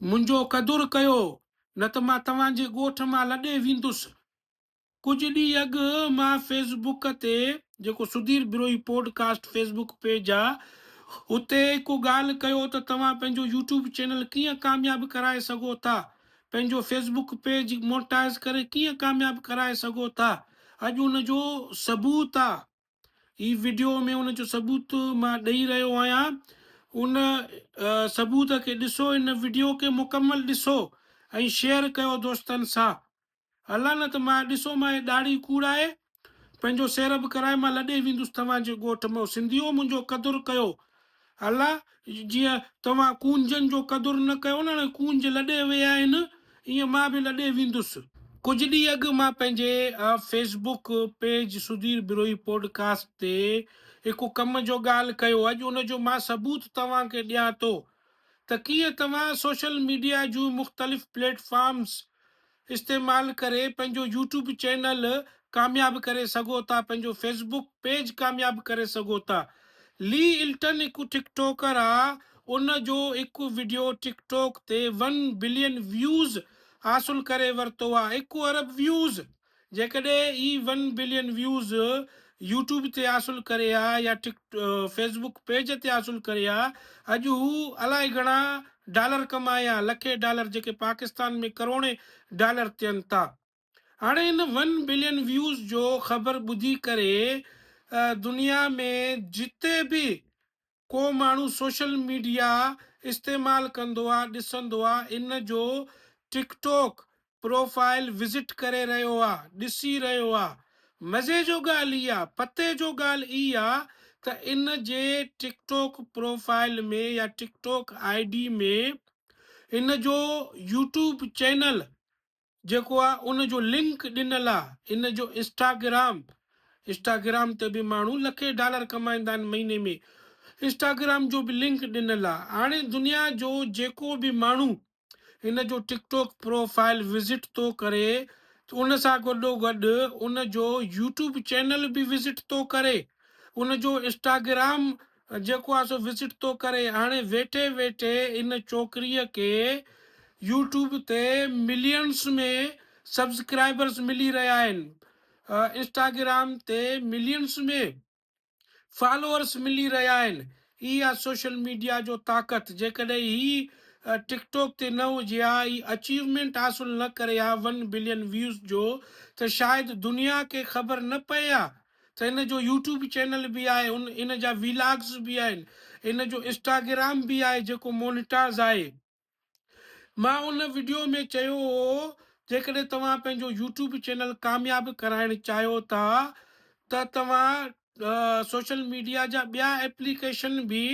मुंहिंजो क़दुरु कयो, न त मां तव्हांजे ॻोठ मां लॾे वेंदुसि। कुझु ॾींहं अॻु मां फेसबुक ते, जेको Sudhir Birohi podcast Facebook page आहे, उते हिकु ॻाल्हि कयो त तव्हां पंहिंजो यूट्यूब चैनल कीअं कामयाबु कराए सघो था, पंहिंजो फेसबुक पेज मोनेटाइज़ करे कीअं कामयाबु कराए सघो था। अॼु उनजो सबूत आहे, ही वीडियो में उनजो सबूत मां ॾेई रहियो आहियां। उन सबूत खे ॾिसो, इन वीडियो खे मुकमल ॾिसो ऐं शेयर कयो दोस्तनि सां। अला न त मां ॾिसो मां ॾाढ़ी कूड़ाए पंहिंजो सैर बि कराए मां लॾे वेंदुसि तव्हांजे ॻोठ में। सिंधियो मुंहिंजो क़दुरु कयो। अला जीअं तव्हां कूंजनि जो क़दुरु न कयो न, कूंज लॾे विया आहिनि, ईअं मां बि लॾे वेंदुसि। कुझु ॾींहं अॻु मां पंहिंजे Facebook page Sudhir Birohi podcast ते हिकु कम जो ॻाल्हि कयो। अॼु उनजो मां सबूत तव्हांखे ॾियां थो त कीअं तव्हां सोशल मीडिया जूं मुख़्तलिफ़ प्लेटफॉर्म्स इस्तेमालु करे पंहिंजो यूट्यूब चैनल कामयाबु करे सघो था, पंहिंजो फेसबुक पेज कामयाबु करे सघो था। ली इल्टन हिकु टिकटॉकर आहे, उन जो हिकु वीडियो टिकटॉक ते 1 बिलियन व्यूज़ हासिल करे वरितो आहे। 1 अरब व्यूज़। जेकॾहिं ही 1 बिलियन व्यूज़ यूट्यूब ते हासिल करे आहे या फेसबुक पेज ते हासिल करे आहे, अॼु हू अलाए घणा डॉलर कमाया, लखे डॉलर, जेके पाकिस्तान में करोड़े डॉलर थियनि था। हाणे इन 1 बिलियन व्यूज़ जो ख़बर ॿुधी करे दुनिया में जिते बि को माण्हू सोशल मीडिया इस्तेमालु कंदो आहे, ॾिसंदो आहे, इन जो टिकटॉक प्रोफाइल विज़िट करे रहियो आहे, ॾिसी रहियो आहे। मज़े जो ॻाल्हि इहा, पते जो ॻाल्हि इहा त इन जे टिकटॉक प्रोफाइल में या टिकटॉक आईडी में इन जो यूट्यूब चैनल जेको आहे उन जो लिंक ॾिनल आहे। इन जो इंस्टाग्राम ते बि माण्हू लखे डॉलर कमाईंदा आहिनि महीने में, इंस्टाग्राम जो बि लिंक ॾिनल आहे। हाणे दुनिया जो जेको बि माण्हू हिन जो टिकटॉक प्रोफाइल विज़िट थो करे, उन सां गॾोगॾु उन जो यूट्यूब चैनल बि विज़िट थो करे, उन जो इंस्टाग्राम जेको आहे सो विज़िट थो करे। हाणे वेठे वेठे इन छोकिरीअ खे यूट्यूब ते मिलियंस में सब्सक्राइबर्स मिली रहिया आहिनि, इंस्टाग्राम ते मिलियंस में फॉलोअर्स मिली रहिया आहिनि। इहा सोशल मीडिया जो ताक़त। जेकॾहिं ही टिकटॉक ते न हुजे हा, ही अचीवमेंट हासिल न करे हा 1 बिलियन व्यूज़ जो, त शायदि दुनिया खे ख़बर न पए हा त इन जो यूट्यूब चैनल बि आहे, इन जा व्लॉग्स बि आहिनि, इन जो इंस्टाग्राम बि आहे जेको मोनेटाइज़ आहे। मां उन वीडियो में चयो हो, जेकॾहिं तव्हां पंहिंजो यूट्यूब चैनल कामयाबु कराइणु चाहियो था त तव्हां सोशल मीडिया जा ॿिया एप्लीकेशन बि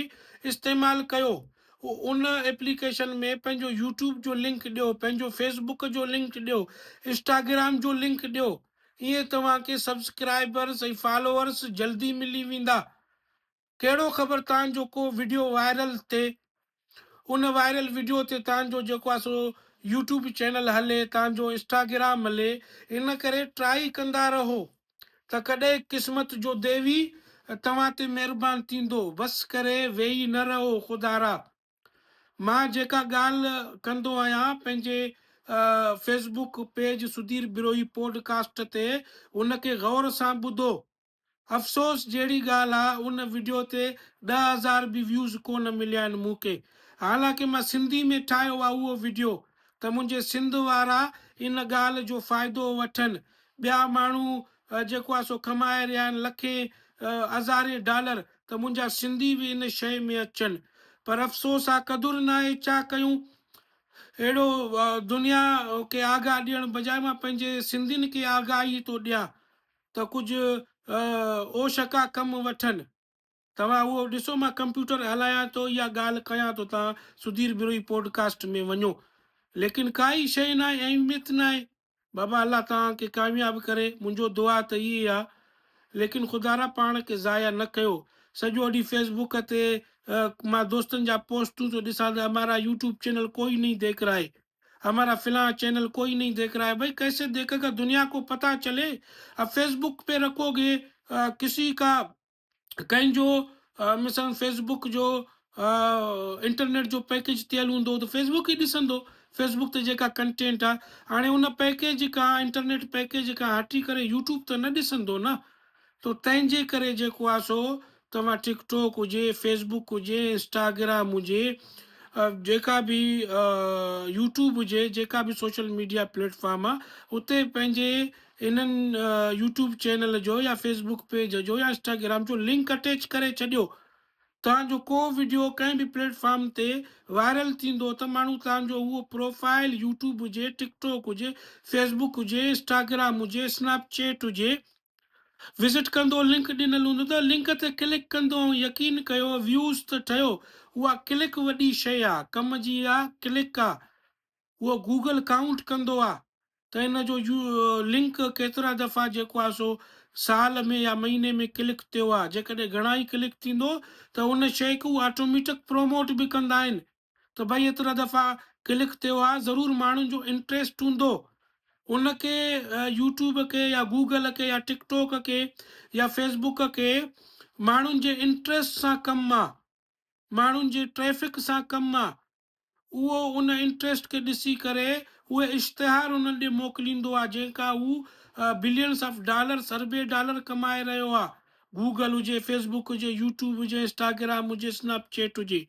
इस्तेमालु कयो। उन एप्लीकेशन में पंहिंजो यूट्यूब जो लिंक ॾियो, पंहिंजो फेसबुक जो लिंक ॾियो, इंस्टाग्राम जो लिंक ॾियो। ईअं तव्हांखे सब्सक्राइबर्स ऐं फॉलोअर्स जल्दी मिली वेंदा। कहिड़ो ख़बर तव्हांजो को वीडियो वायरल थिए, उन वायरल वीडियो ते तव्हांजो जेको आहे सो यूट्यूब चैनल हले, तव्हांजो इंस्टाग्राम हले। इन करे ट्राई कंदा रहो त कॾहिं क़िस्मत जो देवी तव्हां ते महिरबानी थींदो। बसि करे वेही न रहो ख़ुदारा। मां जेका ॻाल्हि कंदो आहियां पंहिंजे Facebook page Sudhir Birohi podcast ते, उनखे गौर सां ॿुधो। अफ़सोस जहिड़ी ॻाल्हि आहे, उन वीडियो ते 10,000 बि व्यूज़ कोन मिलिया आहिनि मूंखे। हालांकि मां सिंधी में ठाहियो आहे उहो वीडियो, त मुंहिंजे सिंध वारा इन ॻाल्हि जो फ़ाइदो वठनि। ॿिया माण्हू जेको आहे सो कमाए रहिया आहिनि लखे हज़ारे डॉलर, त मुंहिंजा सिंधी बि इन शइ में अचनि। पर अफ़सोस आहे, क़दुरु न आहे, छा कयूं। अहिड़ो दुनिया खे आगाह ॾियण बजाए मां पंहिंजे सिंधियुनि खे आगाही थो ॾियां त कुझु ओशका कम वठनि। तव्हां उहो ॾिसो, मां कंप्यूटर हलायां थो, इहा ॻाल्हि कयां थो, तव्हां सुधीर बिरोही पॉडकास्ट में वञो, लेकिन काई शइ न आहे, अहमियत न आहे। बाबा अल्लाह तव्हांखे कामयाबु करे, मुंहिंजो दुआ त इहे आहे। लेकिन ख़ुदारा पाण खे ज़ाया न कयो। सॼो ॾींहुं फेसबुक ते मां दोस्तनि जा पोस्टूं थो ॾिसां त हमारा यूट्यूब चैनल कोई नहीं देख रहा है, हमारा फिलां चैनल कोई नहीं देख रहा है। भाई कैसे देखेगा, दुनिया को पता चले। अब फेसबुक पे रखोगे किसी का, कहीं जो मिसाल फेसबुक जो इंटरनेट जो पैकेज थियल हूंदो त फेसबुक ई ॾिसंदो। फेसबुक ते जेका कंटेंट आहे, हाणे उन पैकेज खां, इंटरनेट पैकेज खां हटी करे यूट्यूब त न ॾिसंदो न। तो तंहिंजे करे जेको आहे सो तव्हां टिकटॉक हुजे, फेसबुक हुजे, इंस्टाग्राम हुजे, जेका बि यूट्यूब हुजे, जेका बि सोशल मीडिया प्लेटफॉर्म आहे, उते पंहिंजे इन्हनि यूट्यूब चैनल जो या फेसबुक पेज जो या इंस्टाग्राम जो लिंक अटैच करे छॾियो। तव्हांजो को वीडियो कंहिं बि प्लेटफॉर्म ते वायरल थींदो त माण्हू तव्हांजो उहो प्रोफाइल, यूट्यूब हुजे, टिकटॉक हुजे, फेसबुक हुजे, इंस्टाग्राम हुजे, स्नैपचैट हुजे, विज़िट कंदो, लिंक ॾिनल हूंदो त लिंक ते क्लिक कंदो, ऐं यकीन कयो व्यूज़ त ठहियो। उहा क्लिक वॾी शइ आहे, कम जी आहे, क्लिक आहे, उहो गूगल काउंट कंदो आहे त हिन जो लिंक केतिरा दफ़ा जेको आहे सो साल में या महीने में क्लिक थियो आहे। जेकॾहिं घणा ई क्लिक थींदो त उन शइ खे उहा ऑटोमेटिक प्रोमोट बि कंदा आहिनि त भई एतिरा दफ़ा क्लिक थियो आहे, ज़रूरु माण्हुनि जो इंट्रस्ट हूंदो उनखे, यूट्यूब के या गूगल के या टिकटॉक के या फेसबुक के माण्हुनि जे इंट्रस्ट सां कमु आहे, माण्हुनि जे ट्रैफ़िक सां कमु आहे। उहो उन इंट्रस्ट खे ॾिसी करे उहे इश्तिहार उन्हनि ॾे मोकिलींदो आहे, जंहिंखां हू billions of dollar, Arabe dollar कमाए रहियो आहे। गूगल हुजे, फेसबुक हुजे, यूट्यूब हुजे, इंस्टाग्राम हुजे, स्नैपचैट हुजे।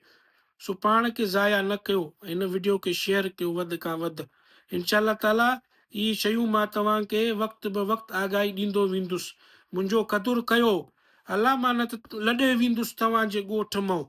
सो पाण खे ज़ाया न कयो, हिन वीडियो खे शेयर कयो वधि खां वधि। इंशाअल्लाह ताला इहे शयूं मां तव्हांखे वक़्तु ब वक़्तु आगाही ॾींदो वेंदुसि। मुंहिंजो क़दुरु कयो, अलाह मां न त लॾे वेंदुसि तव्हांजे ॻोठ मां।